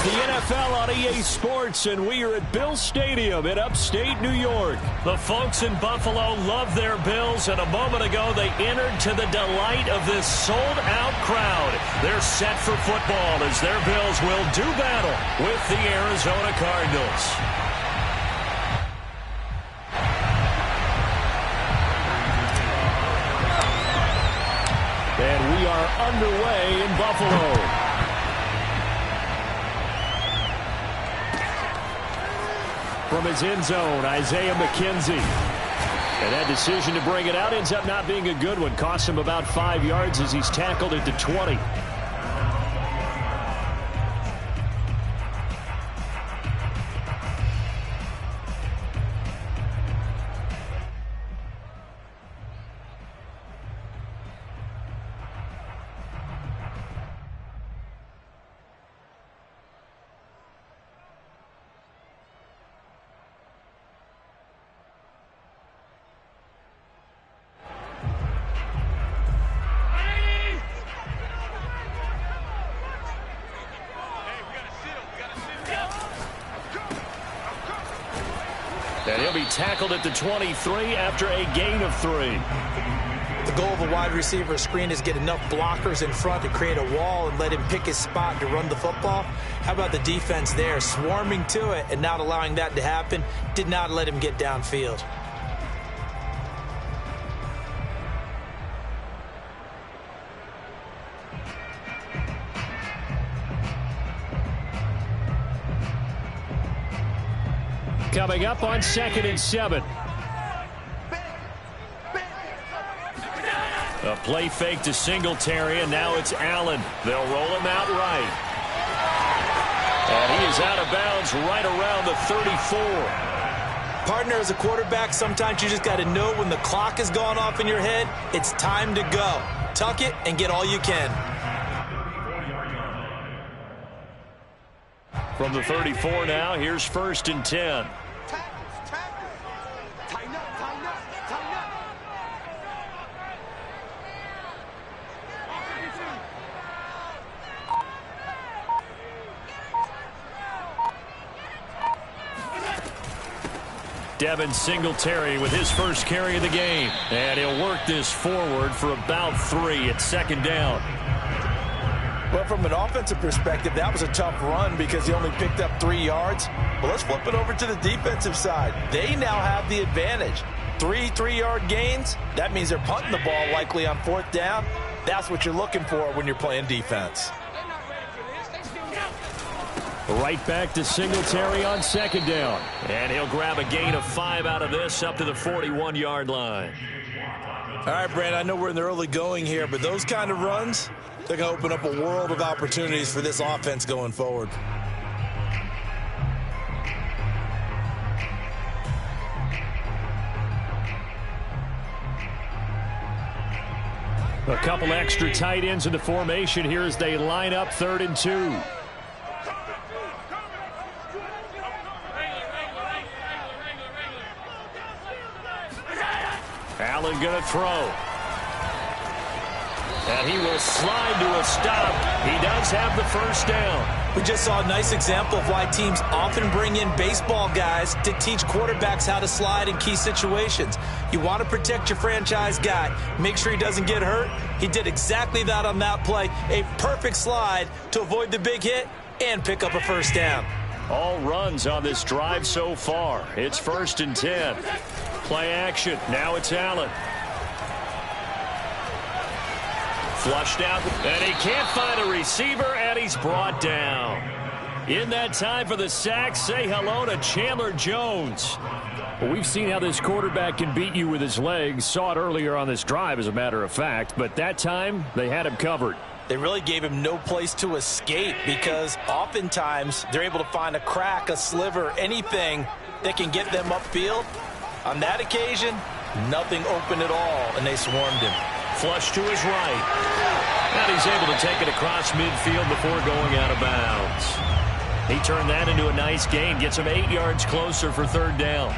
the NFL on EA Sports, and we are at Bill Stadium in upstate New York. The folks in Buffalo love their Bills, and a moment ago they entered to the delight of this sold-out crowd. They're set for football as their Bills will do battle with the Arizona Cardinals. And we are underway in Buffalo. From his end zone, Isaiah McKenzie. And that decision to bring it out ends up not being a good one. Costs him about 5 yards as he's tackled at the 20. And he'll be tackled at the 23 after a gain of 3. The goal of a wide receiver screen is get enough blockers in front to create a wall and let him pick his spot to run the football. How about the defense there, swarming to it and not allowing that to happen? Did not let him get downfield. Coming up on 2nd and 7. A play fake to Singletary, and now it's Allen. They'll roll him out right. And he is out of bounds right around the 34. Partner, as a quarterback, sometimes you just got to know when the clock has gone off in your head, it's time to go. Tuck it and get all you can. From the 34 now, here's 1st and 10. Devin Singletary with his first carry of the game. And he'll work this forward for about 3 at 2nd down. Well, from an offensive perspective, that was a tough run because he only picked up 3 yards. Well, let's flip it over to the defensive side. They now have the advantage. 3 3-yard gains. That means they're punting the ball likely on 4th down. That's what you're looking for when you're playing defense. Right back to Singletary on 2nd down. And he'll grab a gain of 5 out of this up to the 41-yard line. All right, Brand, I know we're in the early going here, but those kind of runs, they're going to open up a world of opportunities for this offense going forward. A couple extra tight ends in the formation here as they line up 3rd and 2. Allen going to throw. And he will slide to a stop. He does have the 1st down. We just saw a nice example of why teams often bring in baseball guys to teach quarterbacks how to slide in key situations. You want to protect your franchise guy. Make sure he doesn't get hurt. He did exactly that on that play. A perfect slide to avoid the big hit and pick up a 1st down. All runs on this drive so far. It's 1st and 10. Play action. Now it's Allen. Flushed out, and he can't find a receiver, and he's brought down. In that time for the sack, say hello to Chandler Jones. Well, we've seen how this quarterback can beat you with his legs. Saw it earlier on this drive, as a matter of fact, but that time they had him covered. They really gave him no place to escape because oftentimes they're able to find a crack, a sliver, anything that can get them upfield. On that occasion, nothing open at all, and they swarmed him. Flush to his right. And he's able to take it across midfield before going out of bounds. He turned that into a nice gain, gets him 8 yards closer for 3rd down.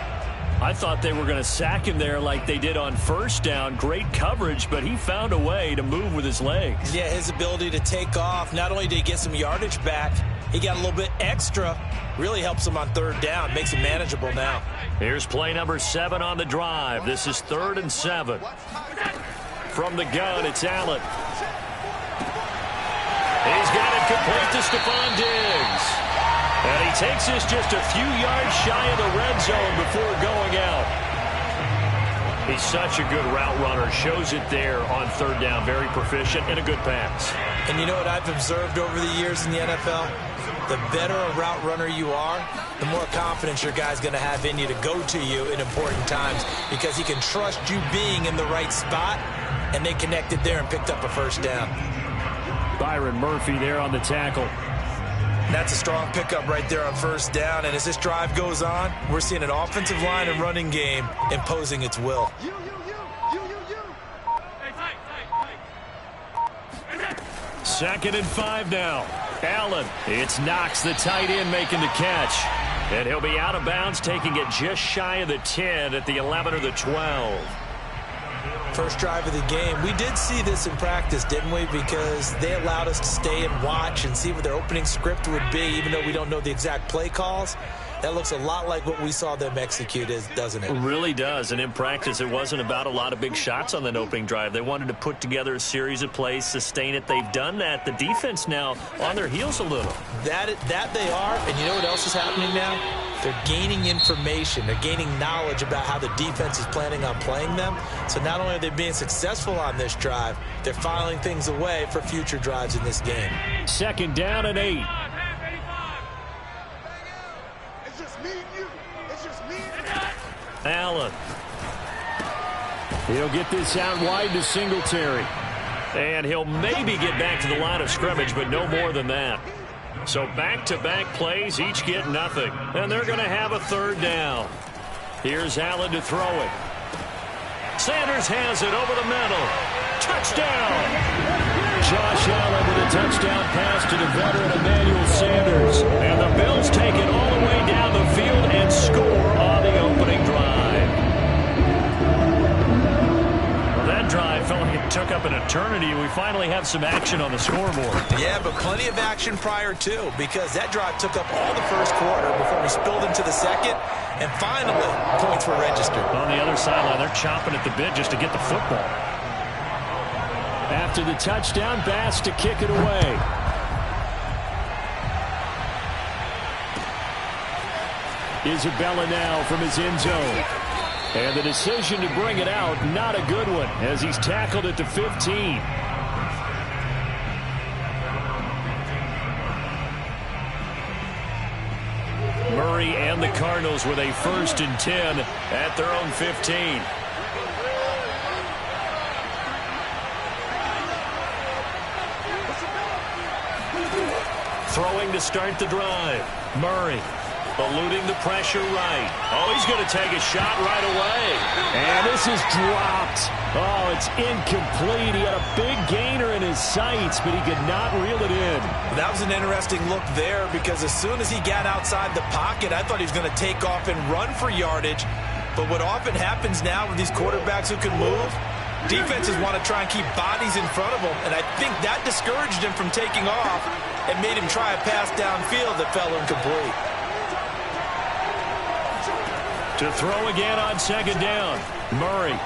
I thought they were going to sack him there like they did on first down. Great coverage, but he found a way to move with his legs. Yeah, his ability to take off. Not only did he get some yardage back, he got a little bit extra. Really helps him on third down. Makes it manageable now. Here's play number 7 on the drive. This is 3rd and 7. From the gun, it's Allen. He's got it complete to Stephon Diggs. And he takes this just a few yards shy of the red zone before going out. He's such a good route runner. Shows it there on third down. Very proficient and a good pass. And you know what I've observed over the years in the NFL? The better a route runner you are, the more confidence your guy's going to have in you to go to you in important times because he can trust you being in the right spot, and they connected there and picked up a first down. Byron Murphy there on the tackle. That's a strong pickup right there on first down, and as this drive goes on, we're seeing an offensive line and running game imposing its will. 2nd and 5 now. Allen. It's Knox, the tight end, making the catch. And he'll be out of bounds, taking it just shy of the 10 at the 11 or the 12. First drive of the game. We did see this in practice, didn't we? Because they allowed us to stay and watch and see what their opening script would be, even though we don't know the exact play calls. That looks a lot like what we saw them execute, doesn't it? It really does. And in practice, it wasn't about a lot of big shots on that opening drive. They wanted to put together a series of plays, sustain it. They've done that. The defense now on their heels a little. That they are. And you know what else is happening now? They're gaining information. They're gaining knowledge about how the defense is planning on playing them. So not only are they being successful on this drive, they're filing things away for future drives in this game. 2nd down and 8. Allen. He'll get this out wide to Singletary. And he'll maybe get back to the line of scrimmage, but no more than that. So back-to-back plays, each get nothing. And they're going to have a 3rd down. Here's Allen to throw it. Sanders has it over the middle. Touchdown! Josh Allen with a touchdown pass to the veteran Emmanuel Sanders. And the Bills take it all the way down the field and score on the opening drive. Well, that drive felt like it took up an eternity. We finally have some action on the scoreboard. Yeah, but plenty of action prior to, because that drive took up all the first quarter before we spilled into the second. And finally, points were registered. On the other sideline, they're chomping at the bit just to get the football. After the touchdown, Bass to kick it away. Isabella now from his end zone. And the decision to bring it out, not a good one, as he's tackled at the 15. Murray and the Cardinals with a 1st and 10 at their own 15. Throwing to start the drive. Murray eluding the pressure right. Oh, he's going to take a shot right away. And this is dropped. Oh, it's incomplete. He had a big gainer in his sights, but he could not reel it in. That was an interesting look there because as soon as he got outside the pocket, I thought he was going to take off and run for yardage. But what often happens now with these quarterbacks who can move, defenses want to try and keep bodies in front of them, and I think that discouraged him from taking off and made him try a pass downfield that fell incomplete. To throw again on 2nd down, Murray.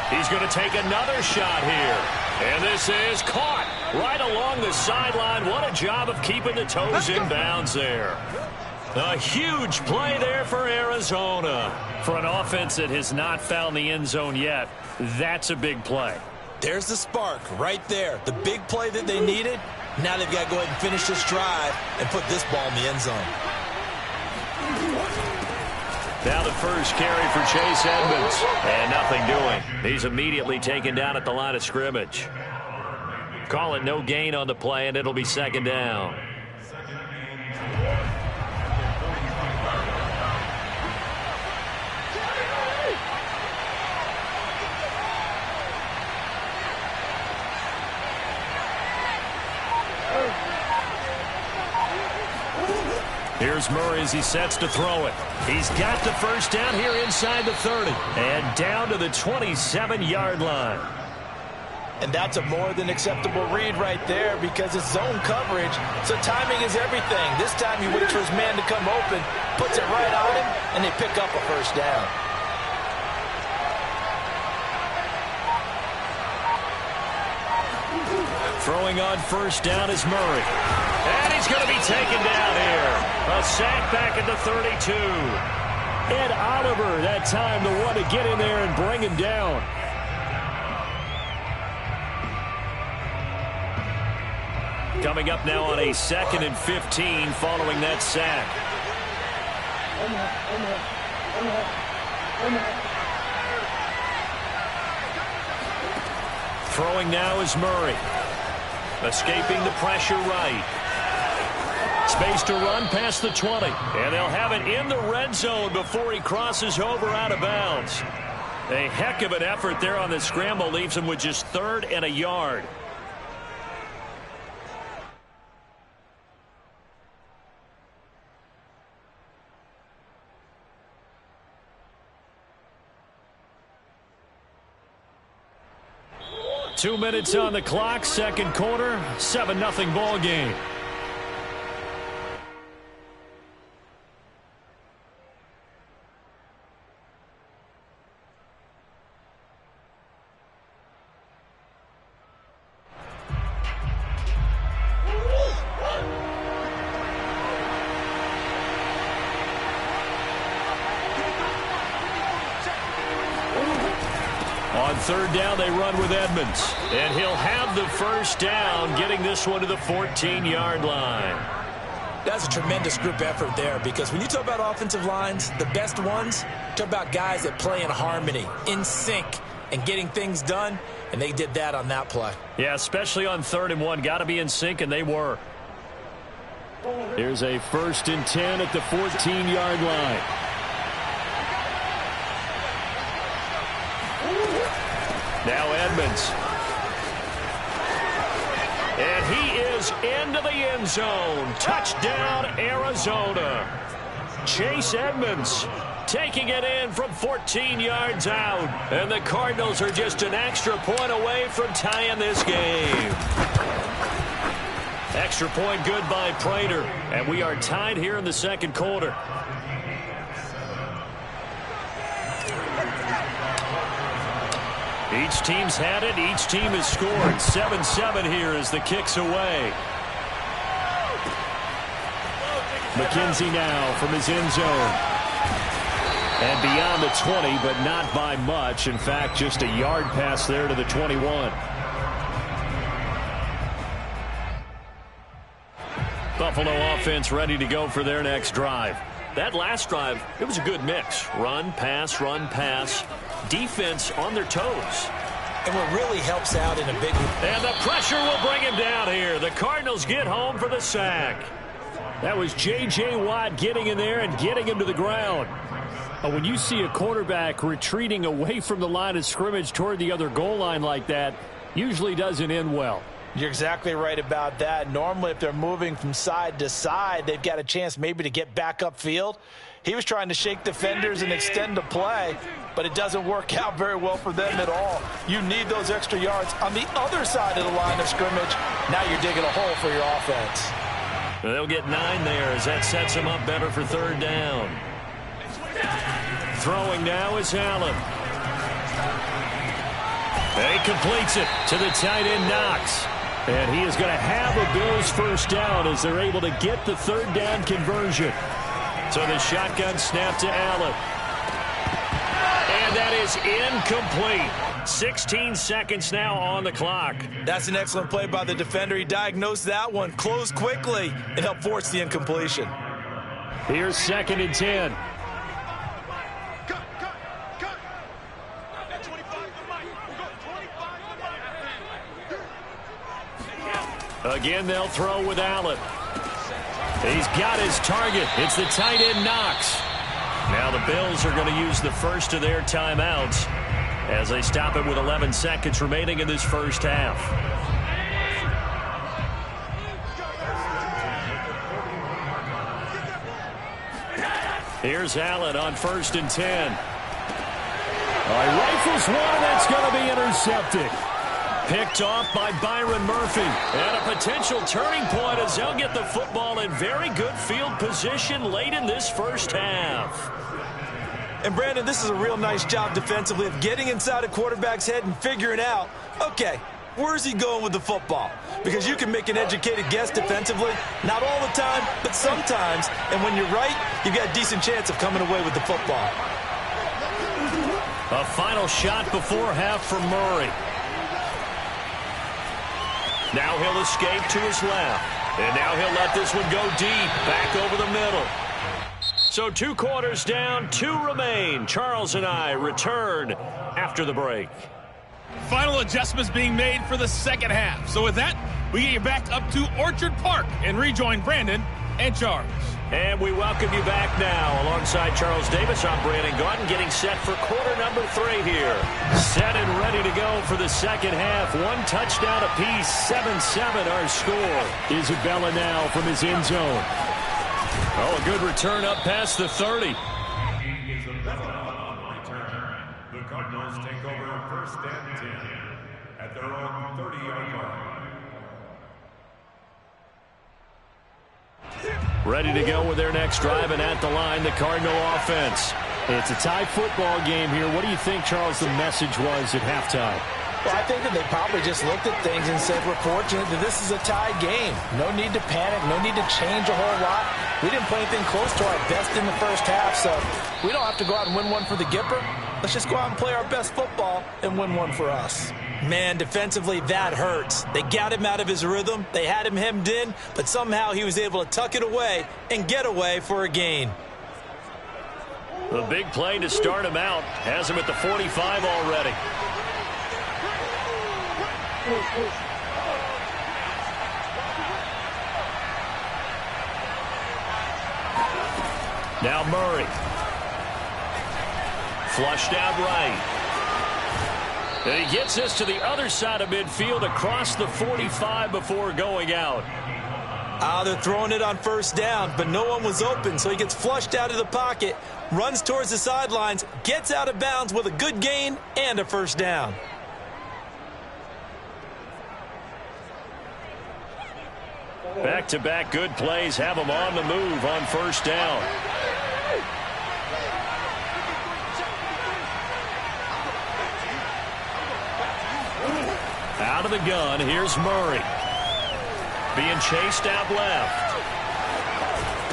He's going to take another shot here. And this is caught right along the sideline. What a job of keeping the toes in bounds there. A huge play there for Arizona. For an offense that has not found the end zone yet, that's a big play. There's the spark right there. The big play that they needed. Now they've got to go ahead and finish this drive and put this ball in the end zone. Now the first carry for Chase Edmonds. And nothing doing. He's immediately taken down at the line of scrimmage. Call it no gain on the play, and it'll be 2nd down. Here's Murray as he sets to throw it. He's got the first down here inside the 30. And down to the 27-yard line. And that's a more than acceptable read right there because it's zone coverage, so timing is everything. This time he waits for his man to come open, puts it right on him, and they pick up a first down. Throwing on first down is Murray. And he's going to be taken down here. A sack back at the 32. Ed Oliver that time the one to get in there and bring him down. Coming up now on a 2nd and 15 following that sack. Throwing now is Murray. Escaping the pressure right. Space to run past the 20. And they'll have it in the red zone before he crosses over out of bounds. A heck of an effort there on the scramble leaves him with just 3rd and a yard. Two minutes on the clock, second quarter, 7-0 ball game. On 3rd down, they run with Edmonds. And he'll have the first down, getting this one to the 14-yard line. That's a tremendous group effort there because when you talk about offensive lines, the best ones, talk about guys that play in harmony, in sync, and getting things done, and they did that on that play. Yeah, especially on 3rd and 1. Got to be in sync, and they were. Here's a 1st and 10 at the 14-yard line. Now Edmonds. And he is into the end zone. Touchdown, Arizona. Chase Edmonds taking it in from 14 yards out. And the Cardinals are just an extra point away from tying this game. Extra point good by Prater. And we are tied here in the second quarter. Each team's had it. Each team has scored. 7-7 here as the kick's away. McKenzie now from his end zone. And beyond the 20, but not by much. In fact, just a yard pass there to the 21. Buffalo offense ready to go for their next drive. That last drive, it was a good mix. Run, pass, run, pass. Defense on their toes. And what really helps out in a big... And the pressure will bring him down here. The Cardinals get home for the sack. That was J.J. Watt getting in there and getting him to the ground. When you see a quarterback retreating away from the line of scrimmage toward the other goal line like that, usually doesn't end well. You're exactly right about that. Normally, if they're moving from side to side, they've got a chance maybe to get back upfield. He was trying to shake defenders and extend the play, but it doesn't work out very well for them at all. You need those extra yards on the other side of the line of scrimmage. Now you're digging a hole for your offense. They'll get 9 there as that sets them up better for 3rd down. Throwing now is Allen. He completes it to the tight end Knox. And he is going to have a Bills first down as they're able to get the 3rd down conversion. So the shotgun snap to Allen. And that is incomplete. 16 seconds now on the clock. That's an excellent play by the defender. He diagnosed that one, closed quickly, and helped force the incompletion. Here's 2nd and 10. Again, they'll throw with Allen. He's got his target. It's the tight end Knox. Now the Bills are going to use the first of their timeouts as they stop it with 11 seconds remaining in this first half. Here's Allen on 1st and 10. Rifles one, and that's going to be intercepted. Picked off by Byron Murphy. And a potential turning point as they'll get the football in very good field position late in this first half. And, Brandon, this is a real nice job defensively of getting inside a quarterback's head and figuring out, okay, where's he going with the football? Because you can make an educated guess defensively, not all the time, but sometimes. And when you're right, you've got a decent chance of coming away with the football. A final shot before half for Murray. Now he'll escape to his left. And now he'll let this one go deep, back over the middle. So 2 quarters down, 2 remain. Charles and I return after the break. Final adjustments being made for the second half. So with that, we get you back up to Orchard Park and rejoin Brandon and Charles. And we welcome you back now. Alongside Charles Davis, I'm Brandon Gaudin, getting set for quarter number 3 here. Set and ready to go for the second half. 1 touchdown apiece, 7-7 our score. Isabella now from his end zone. Oh, a good return up past the 30. The Cardinals take over 1st and 10 at their own 30-yard line. Ready to go with their next drive, and at the line, the Cardinal offense. It's a tie football game here. What do you think, Charles, the message was at halftime? Well, I think that they probably just looked at things and said, we're fortunate that this is a tie game. No need to panic. No need to change a whole lot. We didn't play anything close to our best in the first half, so we don't have to go out and win one for the Gipper. Let's just go out and play our best football and win one for us. Man, defensively, that hurts. They got him out of his rhythm. They had him hemmed in, but somehow he was able to tuck it away and get away for a gain. The big play to start him out has him at the 45 already. Now Murray. Flushed out right. And he gets this to the other side of midfield across the 45 before going out. They're throwing it on 1st down, but no one was open, so he gets flushed out of the pocket, runs towards the sidelines, gets out of bounds with a good gain and a 1st down. Back-to-back good plays have him on the move on 1st down. Out of the gun, here's Murray. Being chased out left.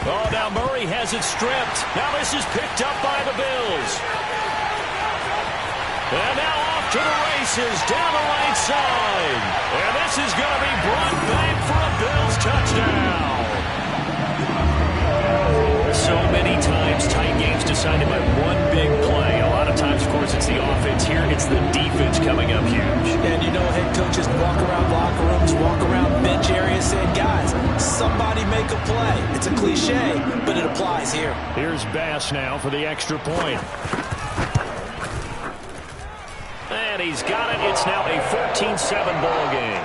Oh, now Murray has it stripped. Now this is picked up by the Bills. And now off to the races down the right side. And this is going to be brought back for a Bills touchdown. So many times tight games decided by one big play. A lot of times, of course, it's the offense. Here it's the defense coming up huge. And you know, head coaches walk around locker rooms, walk around bench areas saying, guys, somebody make a play. It's a cliche, but it applies here. Here's Bass now for the extra point. And he's got it. It's now a 14-7 ball game.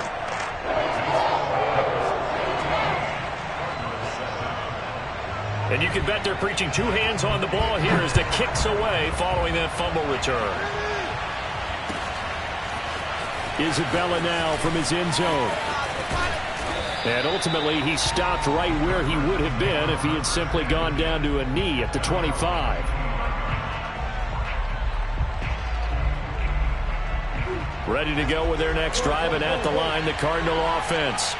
And you can bet they're preaching 2 hands on the ball here as the kick's away following that fumble return. Isabella now from his end zone. And ultimately, he stopped right where he would have been if he had simply gone down to a knee at the 25. Ready to go with their next drive, and at the line, the Cardinal offense.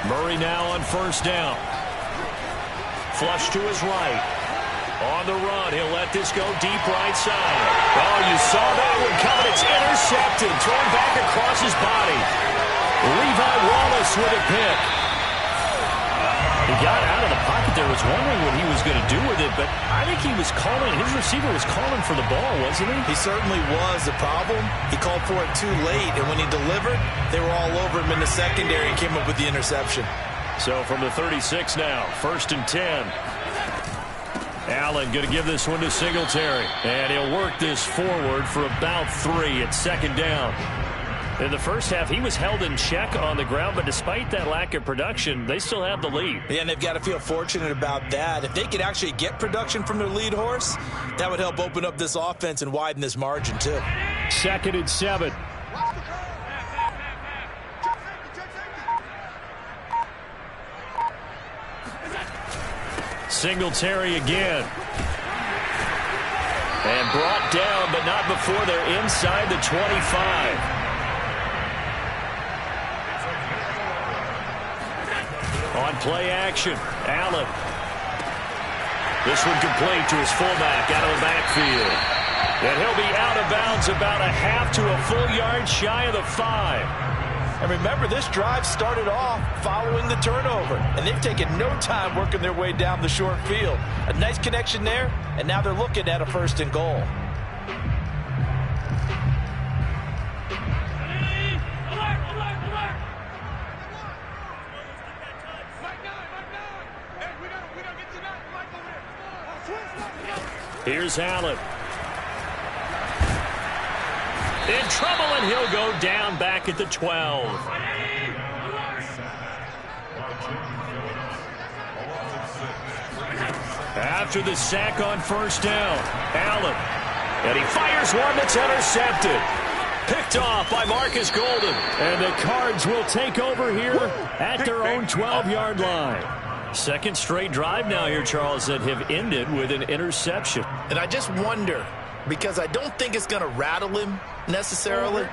Murray now on 1st down. Flush to his right. On the run, he'll let this go deep right side. Oh, you saw that one coming. It's intercepted. Thrown back across his body. Levi Wallace with a pick. He got out of the pocket there, was wondering what he was going to do with it, but I think he was calling, his receiver was calling for the ball, wasn't he? He certainly was. The problem, he called for it too late, and when he delivered, they were all over him in the secondary and came up with the interception. So from the 36 now, 1st and 10. Allen going to give this one to Singletary, and he'll work this forward for about 3 at 2nd down. In the first half, he was held in check on the ground, but despite that lack of production, they still have the lead. Yeah, and they've got to feel fortunate about that. If they could actually get production from their lead horse, that would help open up this offense and widen this margin, too. 2nd and 7. Singletary again. And brought down, but not before they're inside the 25. On play action, Allen. This one complete to his fullback out of the backfield. And he'll be out of bounds about a half to a full yard shy of the 5. And remember, this drive started off following the turnover, and they've taken no time working their way down the short field. A nice connection there, and now they're looking at a 1st and goal. Here's Allen. In trouble, and he'll go down back at the 12. After the sack on 1st down, Allen. And he fires one that's intercepted. Picked off by Marcus Golden. And the Cards will take over here at their own 12-yard line. 2nd straight drive now here, Charles, that have ended with an interception. And I just wonder, because I don't think it's going to rattle him necessarily,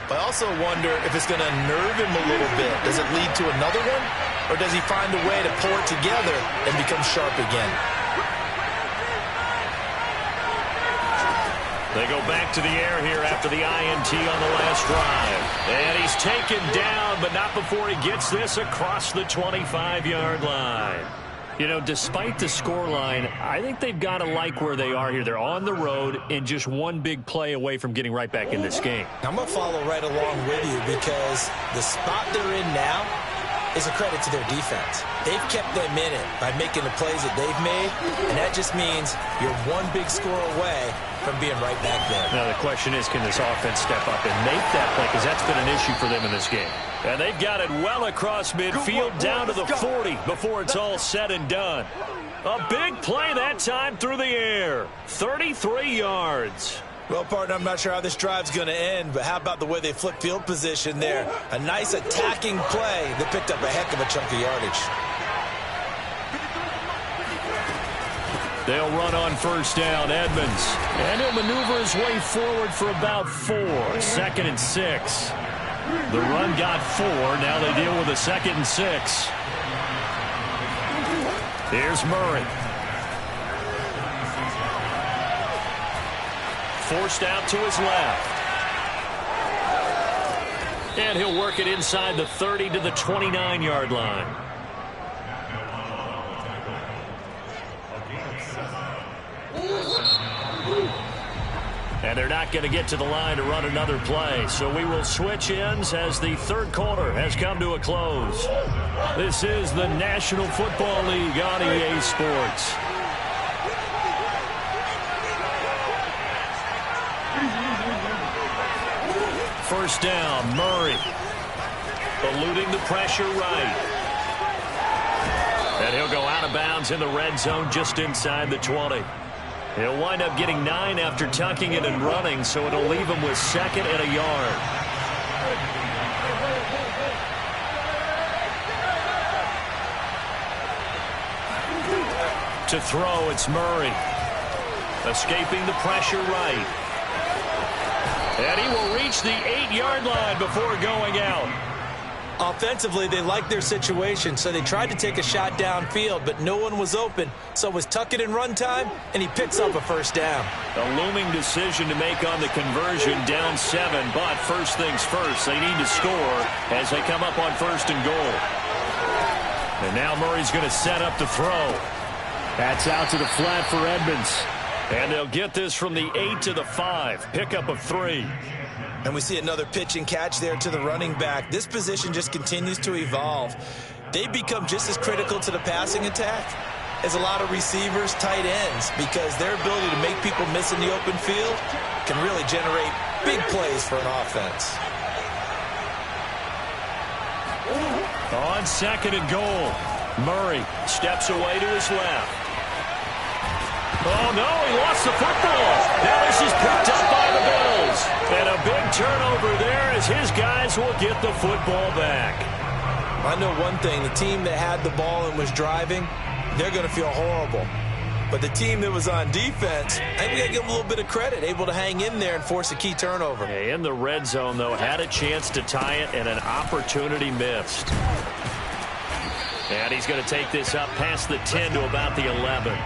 but I also wonder if it's going to unnerve him a little bit. Does it lead to another one? Or does he find a way to pull it together and become sharp again? They go back to the air here after the INT on the last drive. And he's taken down, but not before he gets this across the 25-yard line. You know, despite the scoreline, I think they've got to like where they are here. They're on the road and just one big play away from getting right back in this game. I'm going to follow right along with you because the spot they're in now is a credit to their defense. They've kept them in it by making the plays that they've made, and that just means you're one big score away from being right back there. Now, the question is, can this offense step up and make that play? Because that's been an issue for them in this game. And they've got it well across midfield down to the 40 before it's all said and done. A big play that time through the air. 33 yards. Well, partner, I'm not sure how this drive's going to end, but how about the way they flip field position there? A nice attacking play that picked up a heck of a chunk of yardage. They'll run on 1st down, Edmonds. And he'll maneuver his way forward for about 4. 2nd and 6. The run got 4. Now they deal with a 2nd and 6. Here's Murray. Forced out to his left. And he'll work it inside the 30 to the 29-yard line. And they're not going to get to the line to run another play. So we will switch ends as the 3rd quarter has come to a close. This is the National Football League on EA Sports. First down, Murray. Eluding the pressure right. And he'll go out of bounds in the red zone just inside the 20. He'll wind up getting 9 after tucking it and running, so it'll leave him with 2nd and a yard. To throw, it's Murray. Escaping the pressure right. And he will reach the 8-yard line before going out. Offensively, they liked their situation, so they tried to take a shot downfield, but no one was open. So it was tuck it and run time, and he picks up a 1st down. A looming decision to make on the conversion, down 7, but first things first, they need to score as they come up on 1st and goal. And now Murray's going to set up the throw. That's out to the flat for Edmonds. And they'll get this from the 8 to the 5, pickup of 3. And we see another pitch and catch there to the running back. This position just continues to evolve. They become just as critical to the passing attack as a lot of receivers, tight ends, because their ability to make people miss in the open field can really generate big plays for an offense. On second and goal, Murray steps away to his left. Oh, no, he lost the football. Now this is picked up by the Bills. And a big turnover there as his guys will get the football back. I know one thing. The team that had the ball and was driving, they're going to feel horrible. But the team that was on defense, I think we got to give them a little bit of credit, able to hang in there and force a key turnover. In the red zone, though, had a chance to tie it and an opportunity missed. And he's going to take this up past the 10 to about the 11.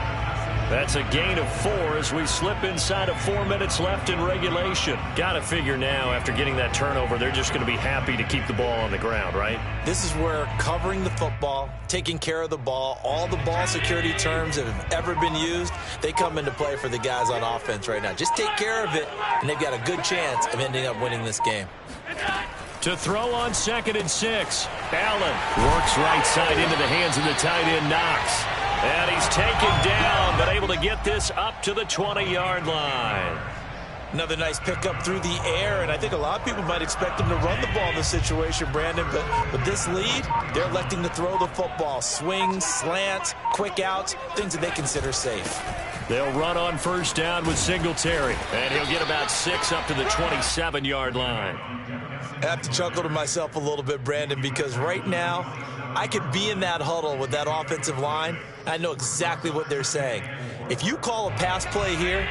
That's a gain of 4 as we slip inside of 4 minutes left in regulation. Got to figure now, after getting that turnover, they're just going to be happy to keep the ball on the ground, right? This is where covering the football, taking care of the ball, all the ball security terms that have ever been used, they come into play for the guys on offense right now. Just take care of it, and they've got a good chance of ending up winning this game. To throw on 2nd and 6. Allen works right side into the hands of the tight end, Knox. And he's taken down, but able to get this up to the 20-yard line. Another nice pickup through the air, and I think a lot of people might expect him to run the ball in this situation, Brandon, but with this lead, they're electing to throw the football. Swings, slants, quick outs, things that they consider safe. They'll run on first down with Singletary, and he'll get about 6 up to the 27-yard line. I have to chuckle to myself a little bit, Brandon, because right now, I could be in that huddle with that offensive line. I know exactly what they're saying. If you call a pass play here,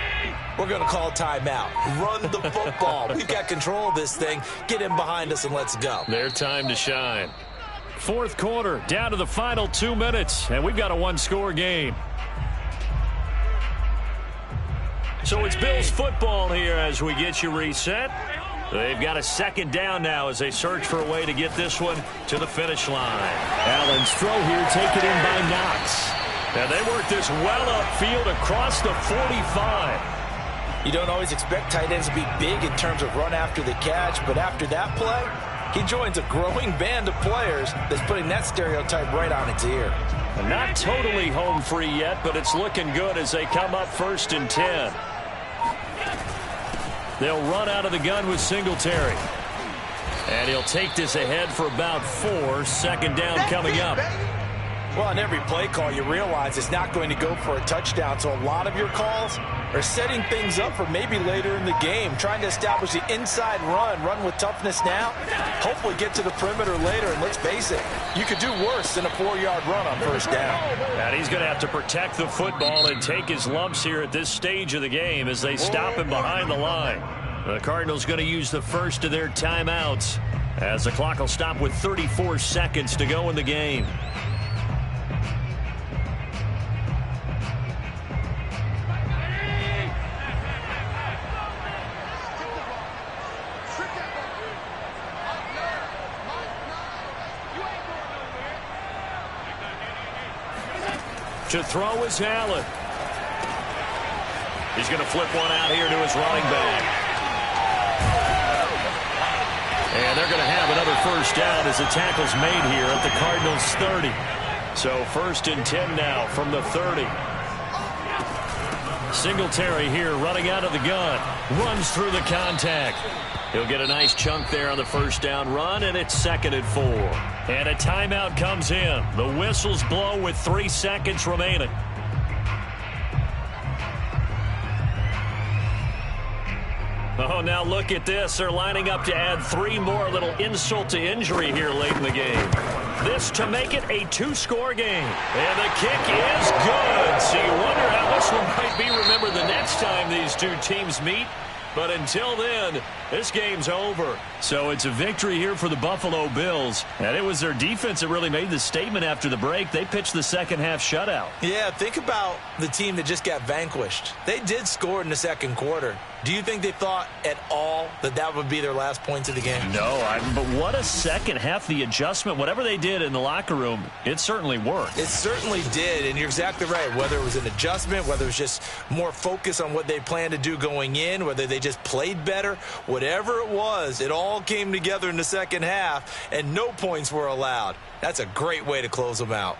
we're going to call timeout. Run the football. We've got control of this thing. Get in behind us and let's go. Their time to shine. 4th quarter, down to the final 2 minutes, and we've got a 1-score game. So it's Bills football here as we get you reset. They've got a 2nd down now as they search for a way to get this one to the finish line. Allen's throw here taken in by Knox. And they work this well upfield across the 45. You don't always expect tight ends to be big in terms of run after the catch, but after that play, he joins a growing band of players that's putting that stereotype right on its ear. And not totally home free yet, but it's looking good as they come up 1st and 10. They'll run out of the gun with Singletary. And he'll take this ahead for about 4. 2nd down coming up. Well, on every play call, you realize it's not going to go for a touchdown, so a lot of your calls are setting things up for maybe later in the game, trying to establish the inside run with toughness now, hopefully get to the perimeter later, and let's face it, you could do worse than a 4-yard run on 1st down. And he's going to have to protect the football and take his lumps here at this stage of the game as they stop him behind the line. The Cardinals going to use the first of their timeouts as the clock will stop with 34 seconds to go in the game. To throw is Allen. He's going to flip one out here to his running back. And they're going to have another 1st down as the tackle's made here at the Cardinals' 30. So 1st and 10 now from the 30. Singletary here running out of the gun. Runs through the contact. He'll get a nice chunk there on the 1st down run, and it's 2nd and 4. And a timeout comes in. The whistles blow with 3 seconds remaining. Oh, now look at this. They're lining up to add 3 more, little insult to injury here late in the game. This to make it a 2-score game. And the kick is good. So you wonder how this one might be remembered the next time these two teams meet. But until then, this game's over. So it's a victory here for the Buffalo Bills. And it was their defense that really made the statement after the break. They pitched the 2nd half shutout. Yeah, think about the team that just got vanquished. They did score in the 2nd quarter. Do you think they thought at all that that would be their last points of the game? No, but what a 2nd half. The adjustment, whatever they did in the locker room, it certainly worked. It certainly did, and you're exactly right. Whether it was an adjustment, whether it was just more focus on what they planned to do going in, whether they just played better, whatever it was, it all came together in the 2nd half, and no points were allowed. That's a great way to close them out.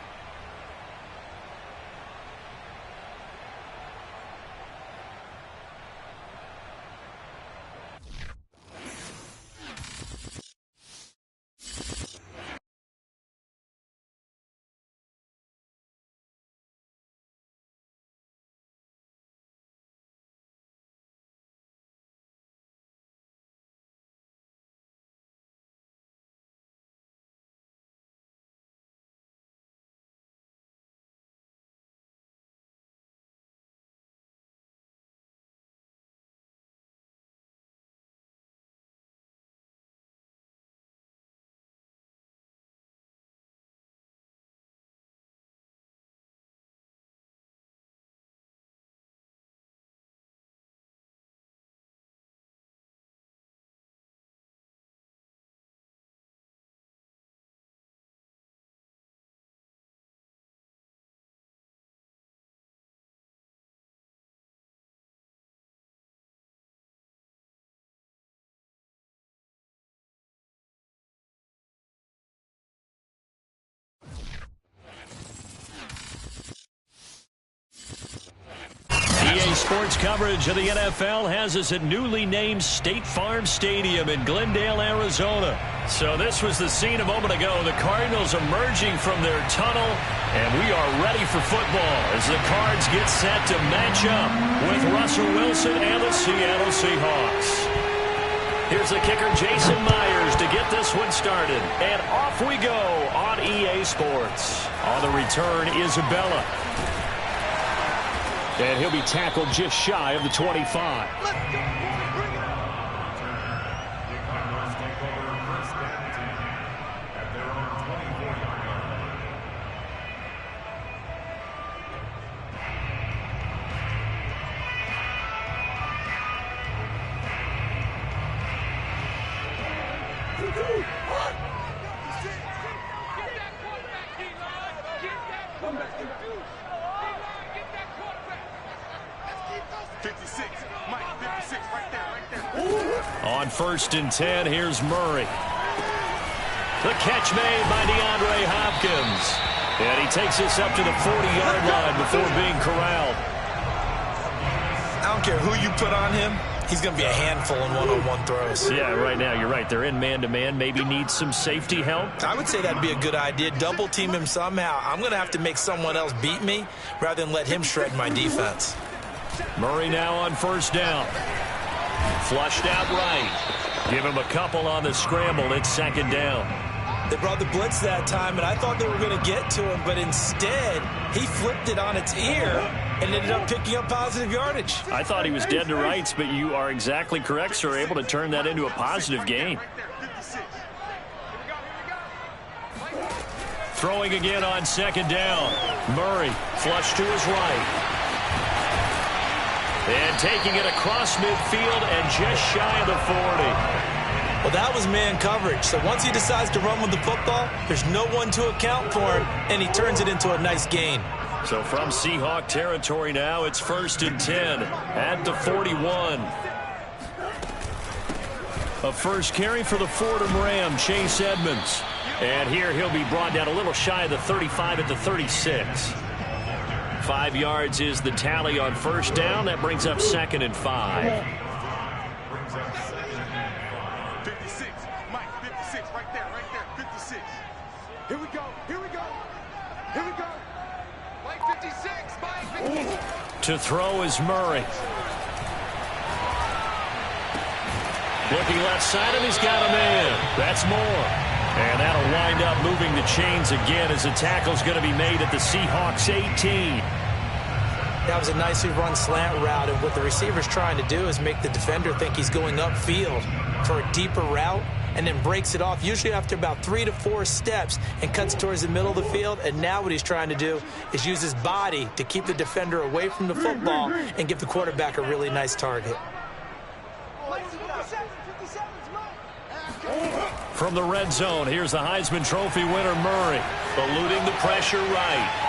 EA Sports coverage of the NFL has us at newly named State Farm Stadium in Glendale, Arizona. So this was the scene a moment ago. The Cardinals emerging from their tunnel, and we are ready for football as the Cards get set to match up with Russell Wilson and the Seattle Seahawks. Here's the kicker, Jason Myers, to get this one started. And off we go on EA Sports. On the return, Isabella. And he'll be tackled just shy of the 25. On 1st and 10, here's Murray. The catch made by DeAndre Hopkins. And he takes us up to the 40-yard line before being corralled. I don't care who you put on him. He's going to be a handful in one-on-one throws. Yeah, right now, you're right. They're in man-to-man. Maybe needs some safety help. I would say that'd be a good idea. Double team him somehow. I'm going to have to make someone else beat me rather than let him shred my defense. Murray now on 1st down. Flushed out right. Give him a couple on the scramble. It's 2nd down. They brought the blitz that time, and I thought they were going to get to him, but instead, he flipped it on its ear and ended up picking up positive yardage. I thought he was dead to rights, but you are exactly correct, sir. Able to turn that into a positive gain. Throwing again on 2nd down. Murray flushed to his right. And taking it across midfield and just shy of the 40. Well, that was man coverage. So once he decides to run with the football, there's no one to account for him, and he turns it into a nice gain. So from Seahawk territory now, it's 1st and 10 at the 41. A first carry for the Fordham Ram, Chase Edmonds. And here he'll be brought down a little shy of the 35 at the 36. 5 yards is the tally on 1st down. That brings up 2nd and 5. 56. Mike, 56. Right there. 56. Here we go. Mike, 56. Mike, 56. To throw is Murray. Looking left side, and he's got a man. That's more. And that'll wind up moving the chains again as the tackle's going to be made at the Seahawks 18. That was a nicely run slant route, and what the receiver's trying to do is make the defender think he's going upfield for a deeper route, and then breaks it off, usually after about 3 to 4 steps, and cuts towards the middle of the field. And now what he's trying to do is use his body to keep the defender away from the football and give the quarterback a really nice target. From the red zone, here's the Heisman Trophy winner, Murray, eluding the pressure right.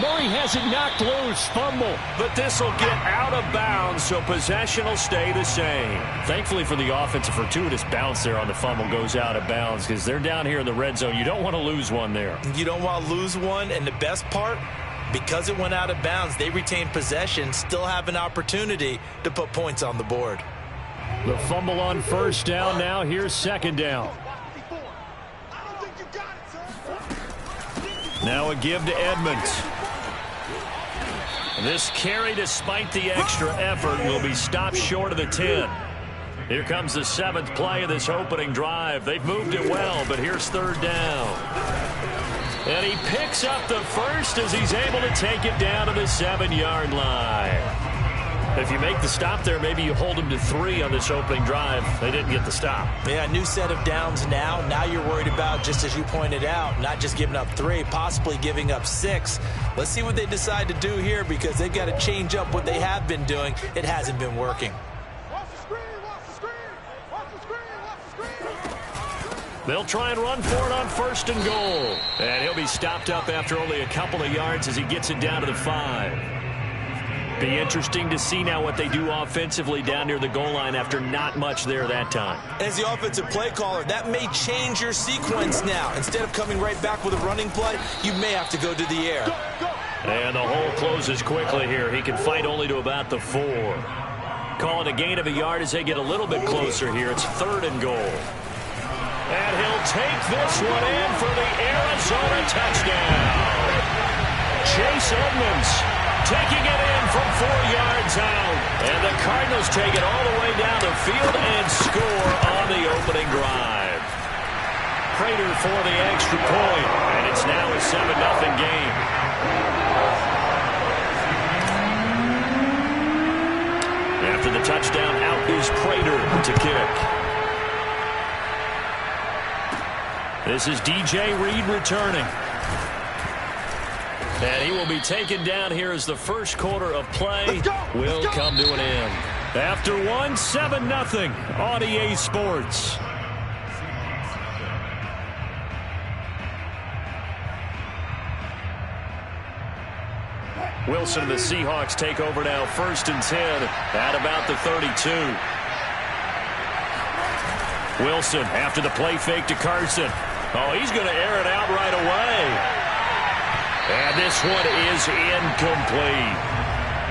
Murray has it knocked loose, fumble, but this will get out of bounds, so possession will stay the same. Thankfully for the offense, a fortuitous bounce there on the fumble goes out of bounds because they're down here in the red zone. You don't want to lose one there. You don't want to lose one, and the best part, because it went out of bounds, they retain possession, still have an opportunity to put points on the board. The fumble on 1st down. Now here's 2nd down. Now a give to Edmonds. This carry, despite the extra effort, will be stopped short of the 10. Here comes the 7th play of this opening drive. They've moved it well, but here's 3rd down. And he picks up the first as he's able to take it down to the 7-yard line. If you make the stop there, maybe you hold them to 3 on this opening drive. They didn't get the stop. Yeah, new set of downs now. Now you're worried about, just as you pointed out, not just giving up 3, possibly giving up 6. Let's see what they decide to do here, because they've got to change up what they have been doing. It hasn't been working. They'll try and run for it on 1st and goal. And he'll be stopped up after only a couple of yards as he gets it down to the 5. Be interesting to see now what they do offensively down near the goal line after not much there that time. As the offensive play caller, that may change your sequence now. Instead of coming right back with a running play, you may have to go to the air. Go, go. And the hole closes quickly here. He can fight only to about the 4. Call it a gain of a yard as they get a little bit closer here. It's 3rd and goal. And he'll take this one in for the Arizona touchdown. Chase Edmonds taking it in from 4 yards out. And the Cardinals take it all the way down the field and score on the opening drive. Prater for the extra point. And it's now a 7-0 game. After the touchdown, out is Prater to kick. This is DJ Reed returning. And he will be taken down here as the first quarter of play will come to an end. After 1, 7-0 on EA Sports. Wilson and the Seahawks take over now, 1st and 10 at about the 32. Wilson after the play fake to Carson. Oh, he's going to air it out right away. And this one is incomplete.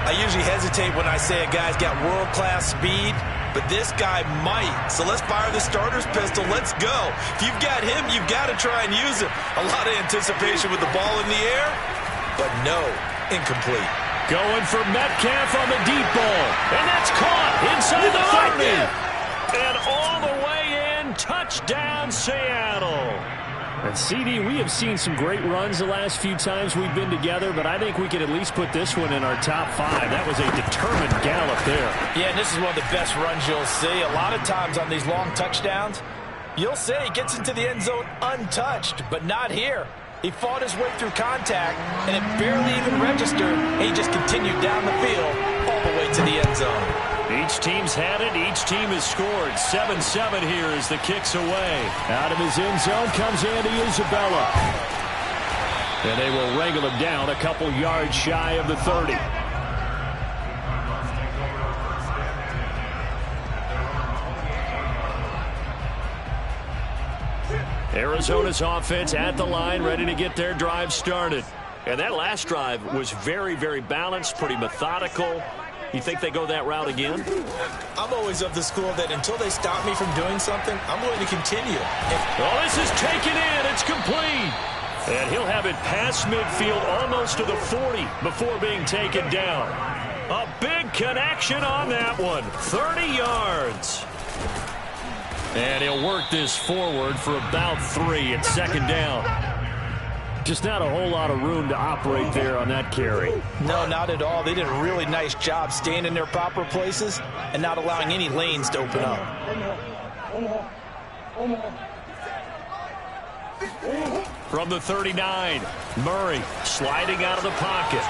I usually hesitate when I say a guy's got world-class speed, but this guy might. So let's fire the starter's pistol. Let's go. If you've got him, you've got to try and use him. A lot of anticipation with the ball in the air, but no, incomplete. Going for Metcalf on the deep ball. And that's caught inside the 30. And all the way in, touchdown Seattle. And CD, we have seen some great runs the last few times we've been together, but I think we could at least put this one in our top 5. That was a determined gallop there. Yeah, and this is one of the best runs you'll see. A lot of times on these long touchdowns, you'll say he gets into the end zone untouched, but not here. He fought his way through contact, and it barely even registered, and he just continued down the field all the way to the end zone. Each team's had it. Each team has scored. 7-7 here as the kick's away. Out of his end zone comes Andy Isabella. And they will wrangle him down a couple yards shy of the 30. Arizona's offense at the line, ready to get their drive started. And that last drive was very, very balanced, pretty methodical. You think they go that route again? I'm always of the school that until they stop me from doing something, I'm going to continue. Oh, this is taken in. It's complete. And he'll have it past midfield almost to the 40 before being taken down. A big connection on that one. 30 yards. And he'll work this forward for about 3 at 2nd down. Just not a whole lot of room to operate there on that carry. No, not at all. They did a really nice job staying in their proper places and not allowing any lanes to open up. From the 39, Murray sliding out of the pocket.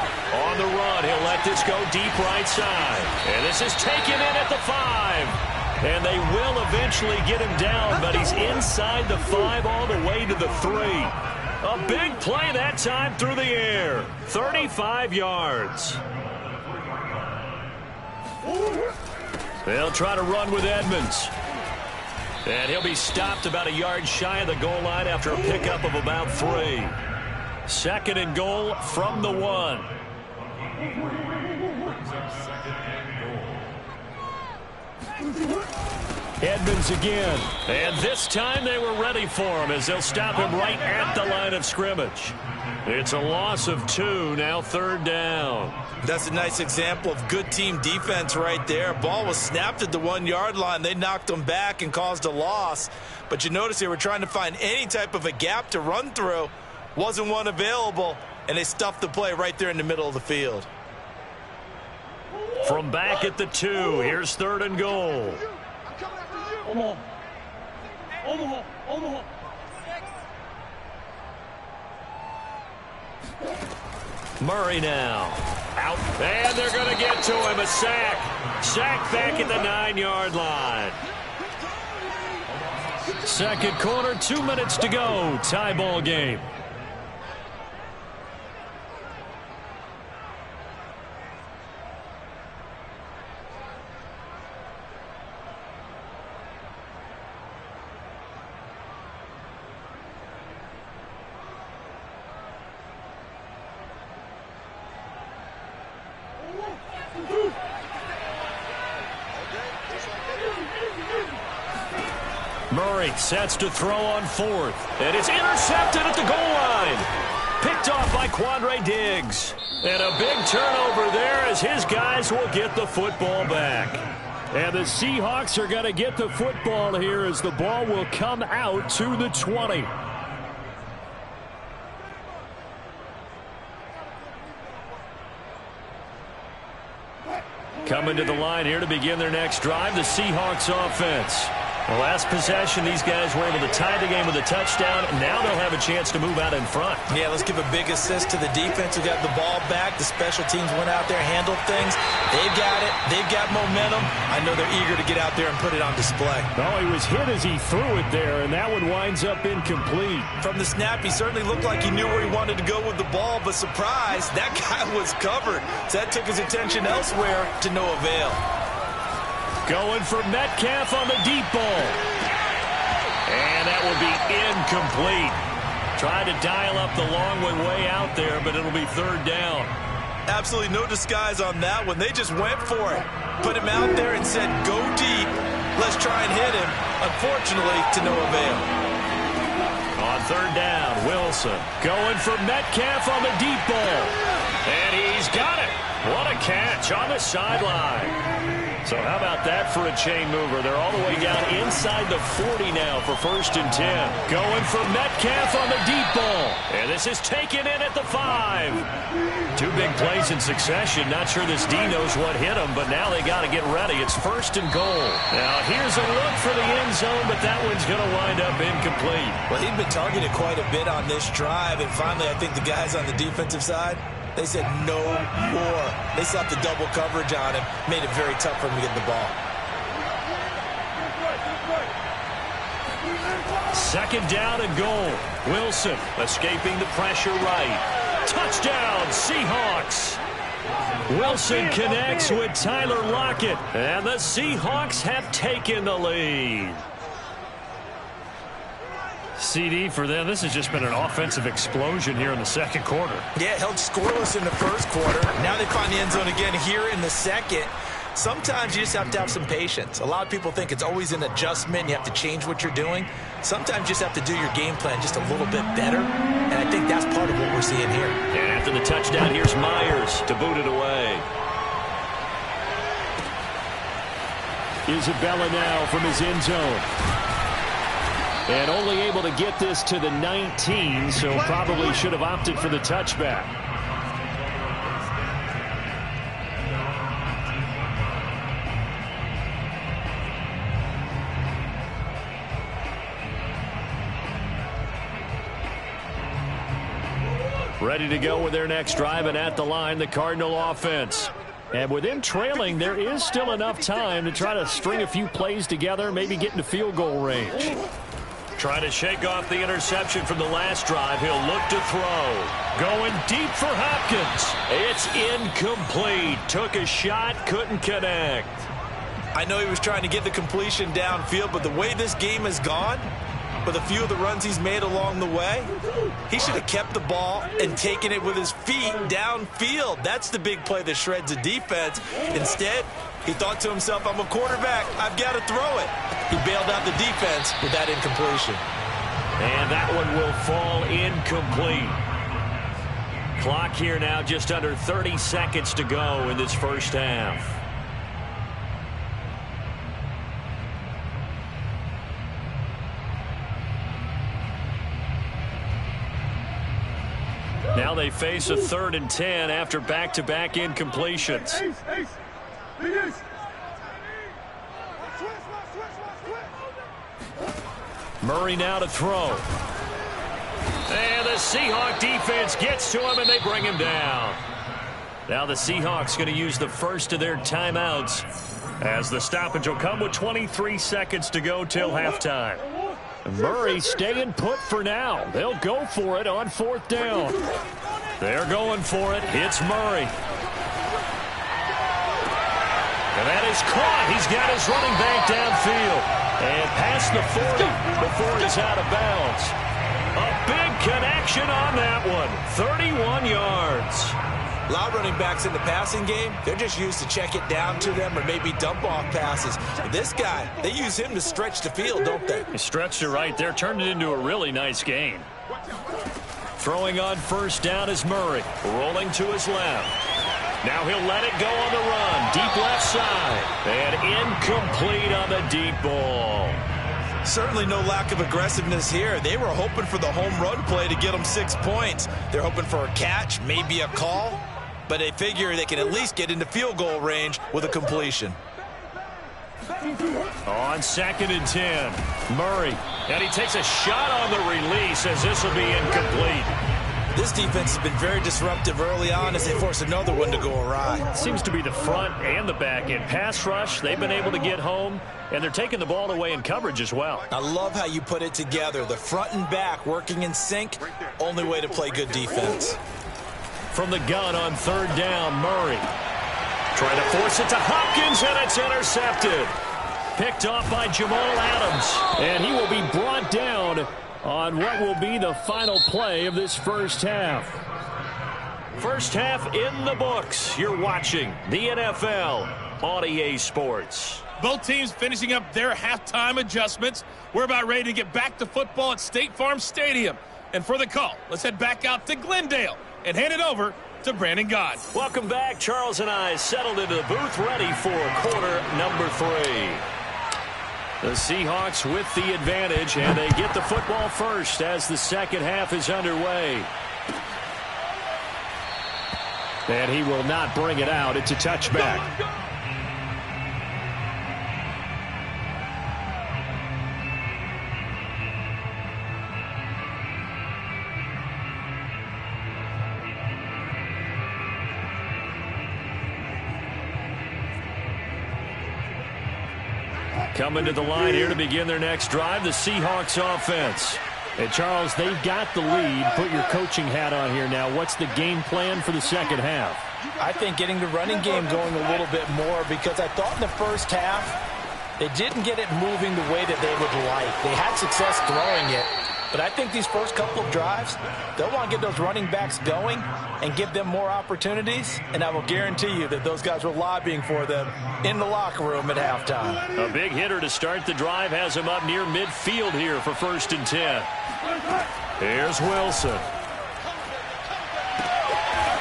On the run, he'll let this go deep right side. And this is taken in at the 5. And they will eventually get him down, but he's inside the 5 all the way to the 3. A big play that time through the air. 35 yards. They'll try to run with Edmonds. And he'll be stopped about a yard shy of the goal line after a pickup of about 3. 2nd and goal from the 1. Edmonds again. And this time they were ready for him as they'll stop him right at the line of scrimmage. It's a loss of 2, now 3rd down. That's a nice example of good team defense right there. Ball was snapped at the 1-yard line. They knocked him back and caused a loss. But you notice they were trying to find any type of a gap to run through. Wasn't one available, and they stuffed the play right there in the middle of the field. From back at the 2, here's 3rd and goal. Murray now. Out. And they're going to get to him. A sack. Sack back at the 9-yard line. 2nd quarter, 2 minutes to go. Tie ball game. Murray sets to throw on fourth. And it's intercepted at the goal line. Picked off by Quandre Diggs. And a big turnover there as his guys will get the football back. And the Seahawks are going to get the football here as the ball will come out to the 20. Coming to the line here to begin their next drive, the Seahawks offense. The last possession, these guys were able to tie the game with a touchdown, and now they'll have a chance to move out in front. Yeah, let's give a big assist to the defense who got the ball back. The special teams went out there, handled things. They've got it. They've got momentum. I know they're eager to get out there and put it on display. Oh, he was hit as he threw it there, and that one winds up incomplete. From the snap, he certainly looked like he knew where he wanted to go with the ball, but surprise, that guy was covered. So that took his attention elsewhere to no avail. Going for Metcalf on the deep ball. And that will be incomplete. Tried to dial up the long way out there, but it'll be third down. Absolutely no disguise on that one. They just went for it. Put him out there and said, go deep. Let's try and hit him. Unfortunately, to no avail. On third down, Wilson going for Metcalf on the deep ball. And he's got it. What a catch on the sideline. So how about that for a chain mover? They're all the way down inside the 40 now for 1st and 10. Going for Metcalf on the deep ball. And this is taken in at the 5. Two big plays in succession. Not sure this D knows what hit him, but now they got to get ready. It's 1st and goal. Now here's a look for the end zone, but that one's going to wind up incomplete. Well, he'd been targeted quite a bit on this drive, and finally I think the guys on the defensive side, they said no more. They slapped the double coverage on him, made it very tough for him to get the ball. Second down and goal. Wilson escaping the pressure right. Touchdown, Seahawks. Wilson connects with Tyler Lockett, and the Seahawks have taken the lead. CD for them, this has just been an offensive explosion here in the second quarter. Yeah, held scoreless in the first quarter. Now they find the end zone again here in the second. Sometimes you just have to have some patience. A lot of people think it's always an adjustment. You have to change what you're doing. Sometimes you just have to do your game plan just a little bit better, and I think that's part of what we're seeing here. And after the touchdown, here's Myers to boot it away. Isabella now from his end zone. And only able to get this to the 19, so probably should have opted for the touchback. Ready to go with their next drive, and at the line, the Cardinal offense. And with them trailing, there is still enough time to try to string a few plays together, maybe get into field goal range. Trying to shake off the interception from the last drive. He'll look to throw. Going deep for Hopkins. It's incomplete. Took a shot, couldn't connect. I know he was trying to get the completion downfield, but the way this game has gone, with a few of the runs he's made along the way, he should have kept the ball and taken it with his feet downfield. That's the big play that shreds the defense. Instead, he thought to himself, I'm a quarterback. I've got to throw it. He bailed out the defense with that incompletion. And that one will fall incomplete. Clock here now just under 30 seconds to go in this first half. Now they face a 3rd and 10 after back-to-back incompletions. Murray now to throw. And the Seahawk defense gets to him, and they bring him down. Now the Seahawks going to use the first of their timeouts, as the stoppage will come with 23 seconds to go till halftime. Murray staying put for now. They'll go for it on 4th down. They're going for it. It's Murray. And that is caught. He's got his running back downfield. And past the 40 before he's out of bounds. A big connection on that one. 31 yards. A lot of running backs in the passing game, they're just used to check it down to them or maybe dump off passes. But this guy, they use him to stretch the field, don't they? He stretched it right there, turned it into a really nice game. Throwing on first down is Murray, rolling to his left. Now he'll let it go on the run, deep left side, and incomplete on the deep ball. Certainly no lack of aggressiveness here. They were hoping for the home run play to get them 6 points. They're hoping for a catch, maybe a call, but they figure they can at least get into field goal range with a completion. On 2nd and 10, Murray, and he takes a shot on the release as this will be incomplete. This defense has been very disruptive early on as they force another one to go awry. Seems to be the front and the back end. Pass rush, they've been able to get home, and they're taking the ball away in coverage as well. I love how you put it together. The front and back working in sync, only way to play good defense. From the gun on 3rd down, Murray. Trying to force it to Hopkins, and it's intercepted. Picked off by Jamal Adams, and he will be brought down on what will be the final play of this first half. First half in the books. You're watching the NFL on EA Sports. Both teams finishing up their halftime adjustments. We're about ready to get back to football at State Farm Stadium. And for the call, let's head back out to Glendale and hand it over to Brandon Gaud. Welcome back. Charles and I settled into the booth, ready for quarter number 3. The Seahawks with the advantage, and they get the football first as the second half is underway. And he will not bring it out. It's a touchback. Coming to the line here to begin their next drive, the Seahawks offense. And Charles, they've got the lead. Put your coaching hat on here now. What's the game plan for the second half? I think getting the running game going a little bit more, because I thought in the first half they didn't get it moving the way that they would like. They had success throwing it, but I think these first couple of drives, they'll want to get those running backs going and give them more opportunities, and I will guarantee you that those guys were lobbying for them in the locker room at halftime. A big hitter to start the drive has him up near midfield here for 1st and 10. Here's Wilson.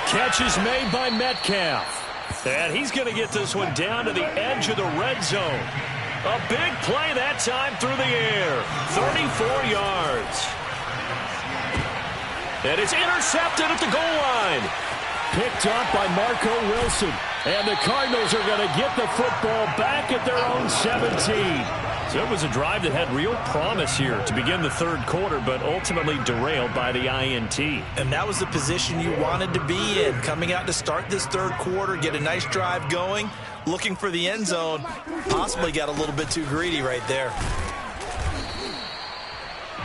Catch is made by Metcalf. And he's going to get this one down to the edge of the red zone. A big play that time through the air. 34 yards. And it's intercepted at the goal line. Picked up by Marco Wilson. And the Cardinals are going to get the football back at their own 17. So it was a drive that had real promise here to begin the third quarter, but ultimately derailed by the INT. And that was the position you wanted to be in, coming out to start this third quarter, get a nice drive going, looking for the end zone. Possibly got a little bit too greedy right there.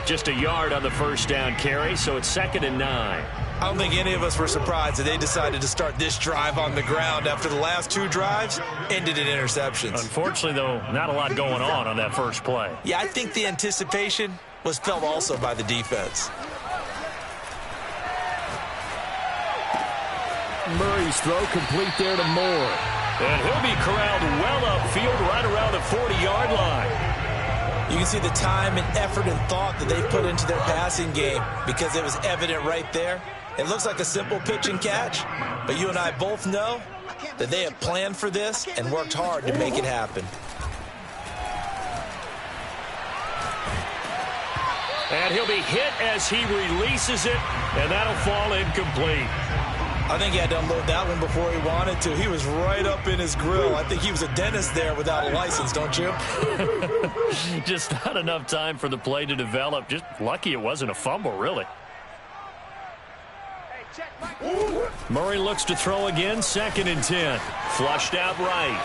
Just a yard on the first down carry, so it's 2nd and 9. I don't think any of us were surprised that they decided to start this drive on the ground after the last 2 drives ended in interceptions. Unfortunately, though, not a lot going on that first play. Yeah, I think the anticipation was felt also by the defense. Murray's throw complete there to Moore. And he'll be corralled well upfield right around the 40-yard line. You can see the time and effort and thought that they put into their passing game because it was evident right there. It looks like a simple pitch and catch, but you and I both know that they have planned for this and worked hard to make it happen. And he'll be hit as he releases it, and that'll fall incomplete. I think he had to unload that one before he wanted to. He was right up in his grill. I think he was a dentist there without a license, don't you? Just not enough time for the play to develop. Just lucky it wasn't a fumble, really. Murray looks to throw again, 2nd and 10. Flushed out right.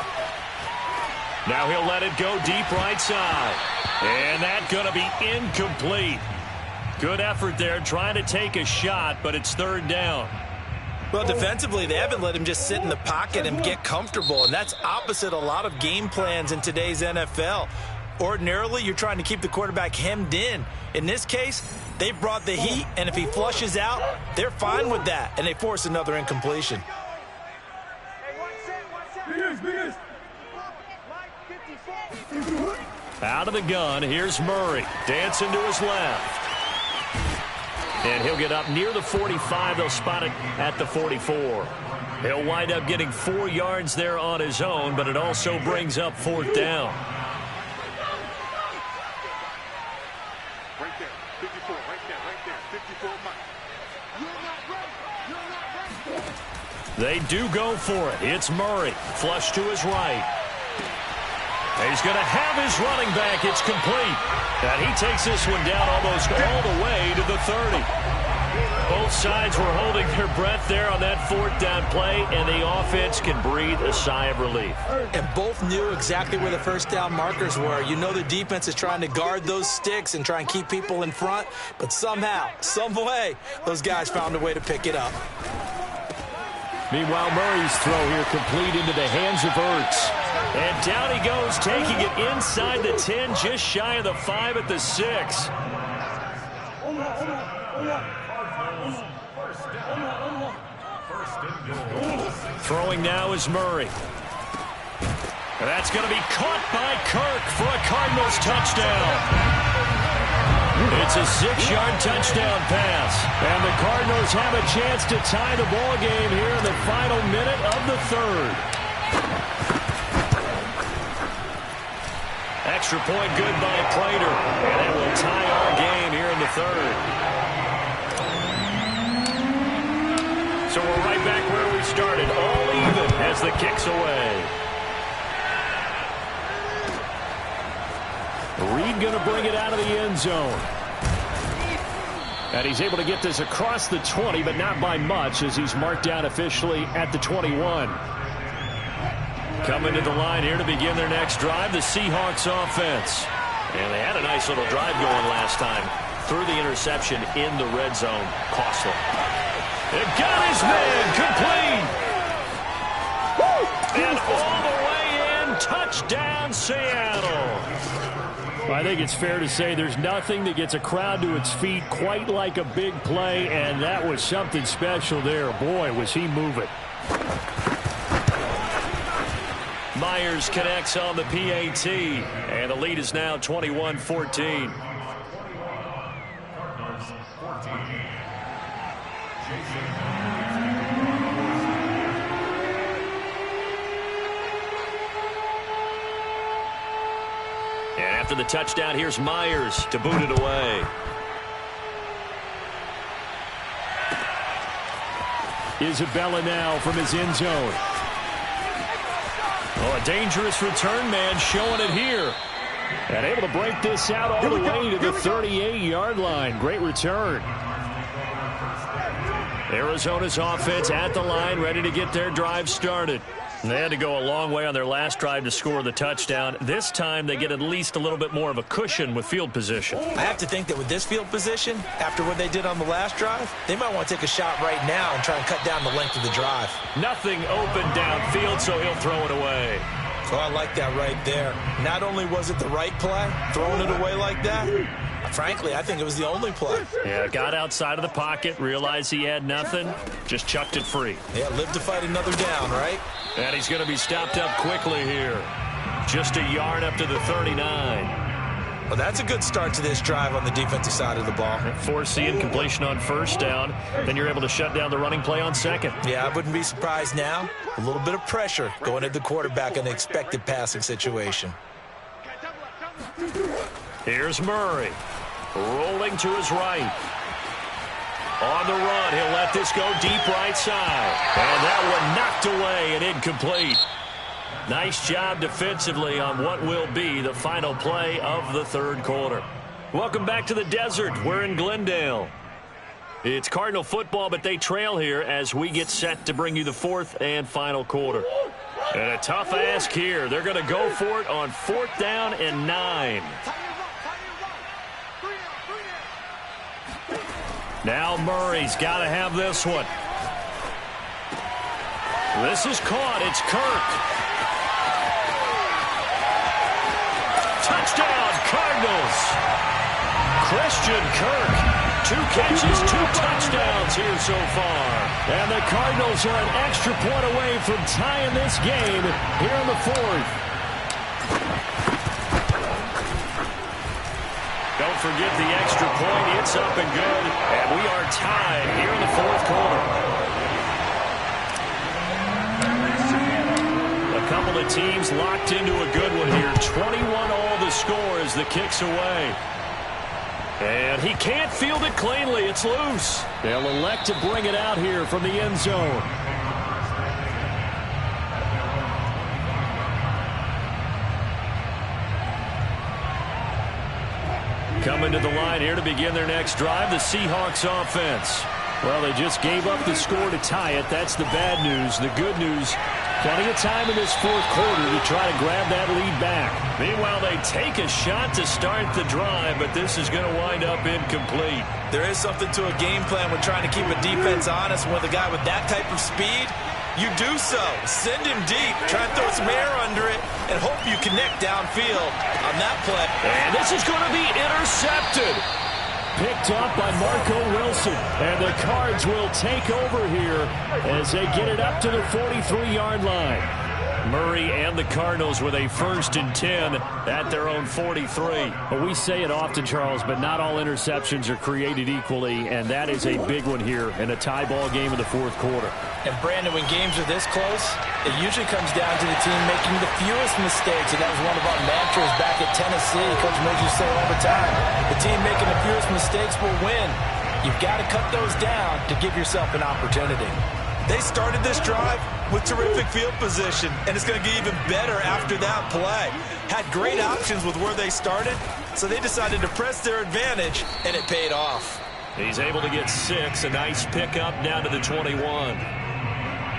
Now he'll let it go deep right side. And that's going to be incomplete. Good effort there, trying to take a shot, but it's 3rd down. Well, defensively, they haven't let him just sit in the pocket and get comfortable, and that's opposite a lot of game plans in today's NFL. Ordinarily, you're trying to keep the quarterback hemmed in. In this case, they brought the heat, and if he flushes out, they're fine with that, and they force another incompletion. Out of the gun, here's Murray. Dancing to his left. And he'll get up near the 45. They'll spot it at the 44. He'll wind up getting 4 yards there on his own, but it also brings up 4th down. Right there, 54, right there, 54, Mike. They do go for it. It's Murray. Flush to his right. He's going to have his running back. It's complete. And he takes this one down almost all the way to the 30. Both sides were holding their breath there on that 4th down play, and the offense can breathe a sigh of relief. And both knew exactly where the 1st down markers were. You know the defense is trying to guard those sticks and try and keep people in front, but somehow, some way, those guys found a way to pick it up. Meanwhile, Murray's throw here complete into the hands of Ertz. And down he goes, taking it inside the 10, just shy of the 5 at the 6. Throwing now is Murray. And that's going to be caught by Kirk for a Cardinals touchdown. It's a 6-yard touchdown pass. And the Cardinals have a chance to tie the ball game here in the final minute of the 3rd. Extra point good by Prater. And it will tie our game here in the 3rd. So we're right back where we started, all even as the kick's away. Reed going to bring it out of the end zone. And he's able to get this across the 20, but not by much, as he's marked down officially at the 21. Coming to the line here to begin their next drive, the Seahawks offense. And they had a nice little drive going last time. Threw the interception in the red zone. Costly. It got his man complete. And all the way in, touchdown Seattle. I think it's fair to say there's nothing that gets a crowd to its feet quite like a big play, and that was something special there. Boy, was he moving. Myers connects on the PAT, and the lead is now 21-14. And after the touchdown, here's Myers to boot it away. Isabella now from his end zone. Oh, a dangerous return man showing it here. And able to break this out all the way to the 38-yard line. Great return. Arizona's offense at the line, ready to get their drive started. They had to go a long way on their last drive to score the touchdown. This time, they get at least a little bit more of a cushion with field position. I have to think that with this field position, after what they did on the last drive, they might want to take a shot right now and try and cut down the length of the drive. Nothing open downfield, so he'll throw it away. So I like that right there. Not only was it the right play, throwing it away like that, frankly, I think it was the only play. Yeah, got outside of the pocket, realized he had nothing, just chucked it free. Yeah, live to fight another down, right? And he's going to be stopped up quickly here. Just a yard up to the 39. Well, that's a good start to this drive on the defensive side of the ball. Force the incompletion on first down. Then you're able to shut down the running play on second. Yeah, I wouldn't be surprised now. A little bit of pressure going at the quarterback in an expected passing situation. Here's Murray. Rolling to his right. On the run, he'll let this go deep right side. And that one knocked away and incomplete. Nice job defensively on what will be the final play of the third quarter. Welcome back to the desert. We're in Glendale. It's Cardinal football, but they trail here as we get set to bring you the fourth and final quarter. And a tough ask here. They're going to go for it on 4th down and 9. Now Murray's got to have this one. This is caught. It's Kirk. Touchdown, Cardinals. Christian Kirk. 2 catches, 2 touchdowns here so far. And the Cardinals are an extra point away from tying this game here in the 4th. don't forget the extra point. It's up and good, and we are tied here in the fourth quarter. A couple of teams locked into a good one here. 21-all the score as the kick's away. And he can't field it cleanly. It's loose. They'll elect to bring it out here from the end zone. Coming to the line here to begin their next drive, the Seahawks offense. Well, they just gave up the score to tie it. That's the bad news. The good news, plenty of time in this fourth quarter to try to grab that lead back. Meanwhile, they take a shot to start the drive, but this is going to wind up incomplete. There is something to a game plan when trying to keep a defense honest. With a guy with that type of speed, you do so. Send him deep. Try and throw some air under it and hope you connect downfield on that play. And this is going to be intercepted. Picked up by Marco Wilson. And the Cards will take over here as they get it up to the 43-yard line. Murray and the Cardinals with a 1st and 10 at their own 43. Well, we say it often, Charles, but not all interceptions are created equally, and that is a big one here in a tie ball game in the fourth quarter. And, Brandon, when games are this close, it usually comes down to the team making the fewest mistakes, and that was one of our mantras back at Tennessee. Coach Mills used to say all the time, the team making the fewest mistakes will win. You've got to cut those down to give yourself an opportunity. They started this drive with terrific field position, and it's going to get even better after that play. Had great options with where they started, so they decided to press their advantage, and it paid off. He's able to get 6, a nice pickup down to the 21.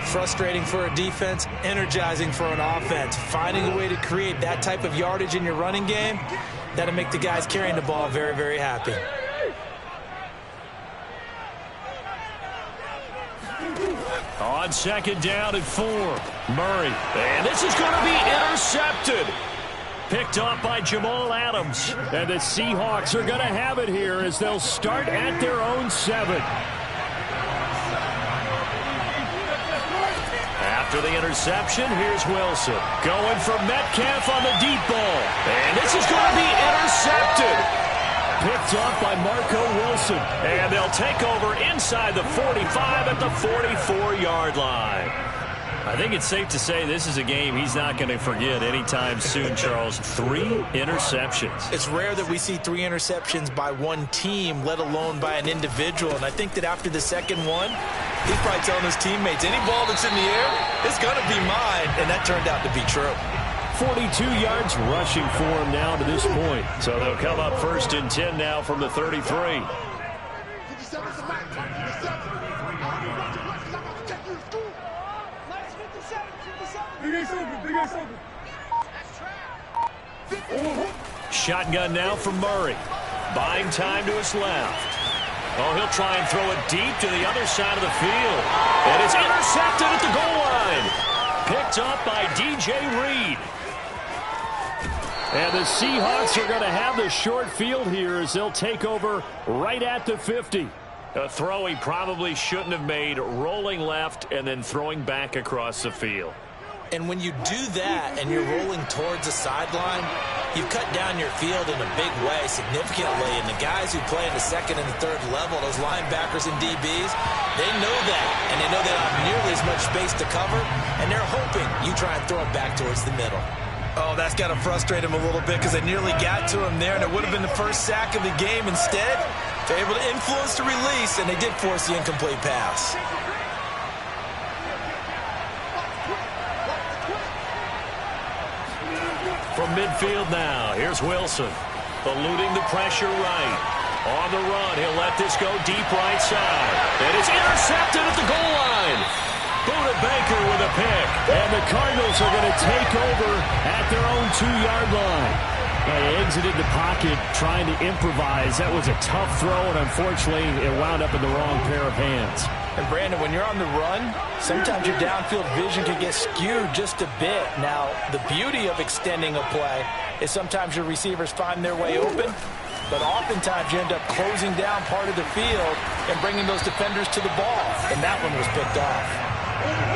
Frustrating for a defense, energizing for an offense. Finding a way to create that type of yardage in your running game, that'll make the guys carrying the ball very, very happy. On 2nd down and 4, Murray. And this is going to be intercepted. Picked off by Jamal Adams. And the Seahawks are going to have it here as they'll start at their own 7. After the interception, here's Wilson. Going for Metcalf on the deep ball. And this is going to be intercepted. Picked off by Marco Wilson. And they'll take over inside the 45 at the 44-yard line. I think it's safe to say this is a game he's not going to forget anytime soon, Charles. 3 interceptions. It's rare that we see 3 interceptions by one team, let alone by an individual. And I think that after the second one, he's probably telling his teammates, any ball that's in the air, it's going to be mine. And that turned out to be true. 42 yards rushing for him now to this point. So they'll come up 1st and 10 now from the 33. Shotgun now from Murray. Buying time to his left. Oh, he'll try and throw it deep to the other side of the field. And it's intercepted at the goal line. Picked up by DJ Reed. And the Seahawks are going to have the short field here as they'll take over right at the 50. A throw he probably shouldn't have made, rolling left and then throwing back across the field. And when you do that and you're rolling towards the sideline, you've cut down your field in a big way, significantly. And the guys who play in the 2nd and the 3rd level, those linebackers and DBs, they know that. And they know they don't have nearly as much space to cover. And they're hoping you try and throw it back towards the middle. Oh, that's got to frustrate him a little bit because they nearly got to him there, and it would have been the first sack of the game. Instead, they're able to influence the release, and they did force the incomplete pass. From midfield now, here's Wilson. Eluding the pressure right. On the run, he'll let this go deep right side. And it's intercepted at the goal line. Buda Baker with a pick. And the Cardinals are going to take over at their own 2-yard line. They exited the pocket trying to improvise. That was a tough throw, and unfortunately, it wound up in the wrong pair of hands. And, Brandon, when you're on the run, sometimes your downfield vision can get skewed just a bit. Now, the beauty of extending a play is sometimes your receivers find their way open, but oftentimes you end up closing down part of the field and bringing those defenders to the ball, and that one was picked off.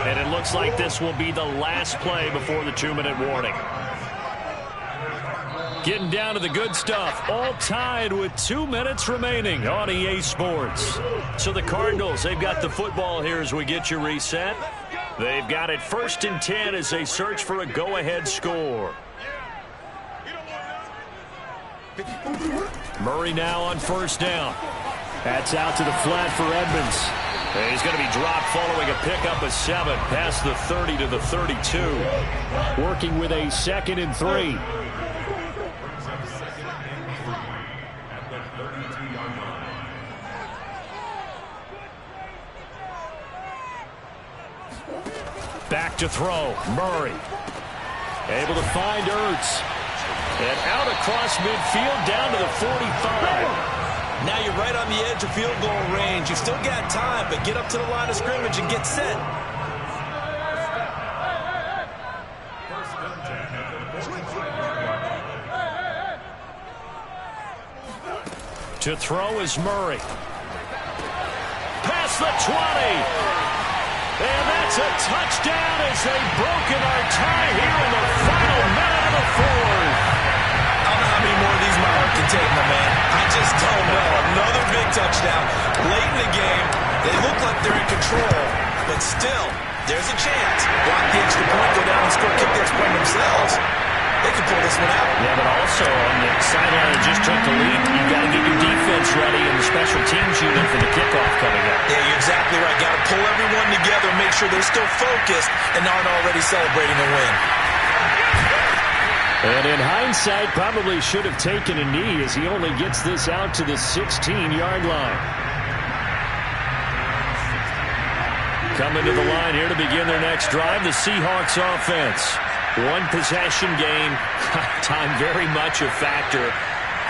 And it looks like this will be the last play before the 2-minute warning. Getting down to the good stuff, all tied with 2 minutes remaining on EA Sports. So the Cardinals, they've got the football here as we get you reset. They've got it 1st and 10 as they search for a go-ahead score. Murray now on 1st down. That's out to the flat for Edmonds. And he's going to be dropped following a pickup of 7 past the 30 to the 32. Working with a 2nd and 3. Back to throw. Murray. Able to find Ertz. And out across midfield down to the 45. Now you're right on the edge of field goal range. You've still got time, but get up to the line of scrimmage and get set. To throw is Murray. Past the 20. And that's a touchdown as they've broken our tie here in the final minute of the 4th. I don't know how many more of these my heart can take, my man. I just don't know. Another big touchdown. Late in the game, they look like they're in control, but still, there's a chance. Block the extra point, go down and score, kick the extra point themselves. They can pull this one out. Yeah, but also on the sideline that just took the lead, you've got to get your defense ready in the special teams unit for the kickoff coming up. Yeah, you're exactly right. Got to pull everyone together, make sure they're still focused and aren't already celebrating a win. And in hindsight, probably should have taken a knee as he only gets this out to the 16-yard line. Coming to the line here to begin their next drive, the Seahawks offense. 1 possession game, time very much a factor.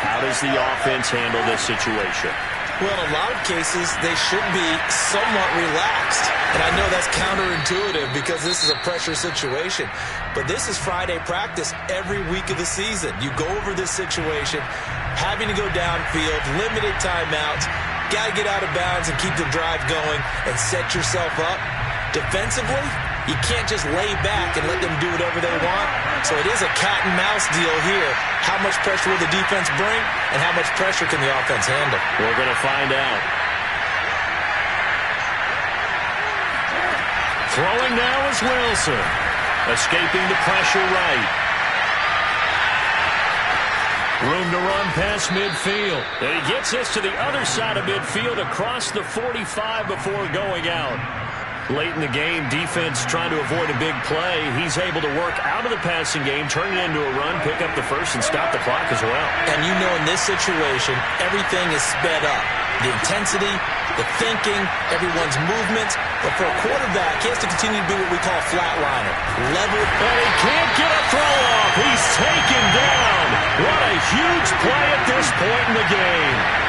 How does the offense handle this situation? Well, in a lot of cases, they should be somewhat relaxed. And I know that's counterintuitive because this is a pressure situation. But this is Friday practice every week of the season. You go over this situation, having to go downfield, limited timeouts, got to get out of bounds and keep the drive going and set yourself up. Defensively, you can't just lay back and let them do whatever they want. So it is a cat and mouse deal here. How much pressure will the defense bring and how much pressure can the offense handle? We're going to find out. Throwing now is Wilson. Escaping the pressure right. Room to run past midfield. And he gets this to the other side of midfield across the 45 before going out. Late in the game, defense trying to avoid a big play. He's able to work out of the passing game, turn it into a run, pick up the first, and stop the clock as well. And you know in this situation, everything is sped up. The intensity, the thinking, everyone's movements. But for a quarterback, he has to continue to be what we call a flatliner. Level. And he can't get a throw off. He's taken down. What a huge play at this point in the game.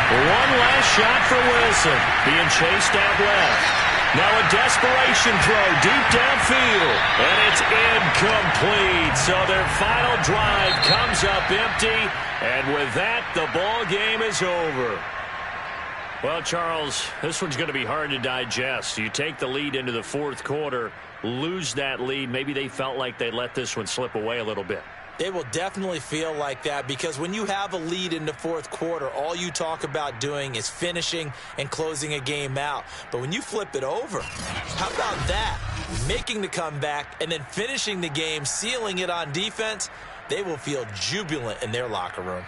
One last shot for Wilson. Being chased out left. Now a desperation throw deep downfield. And it's incomplete. So their final drive comes up empty. And with that, the ball game is over. Well, Charles, this one's going to be hard to digest. You take the lead into the 4th quarter, lose that lead. Maybe they felt like they let this one slip away a little bit. They will definitely feel like that because when you have a lead in the 4th quarter, all you talk about doing is finishing and closing a game out. But when you flip it over, how about that? Making the comeback and then finishing the game, sealing it on defense, they will feel jubilant in their locker room.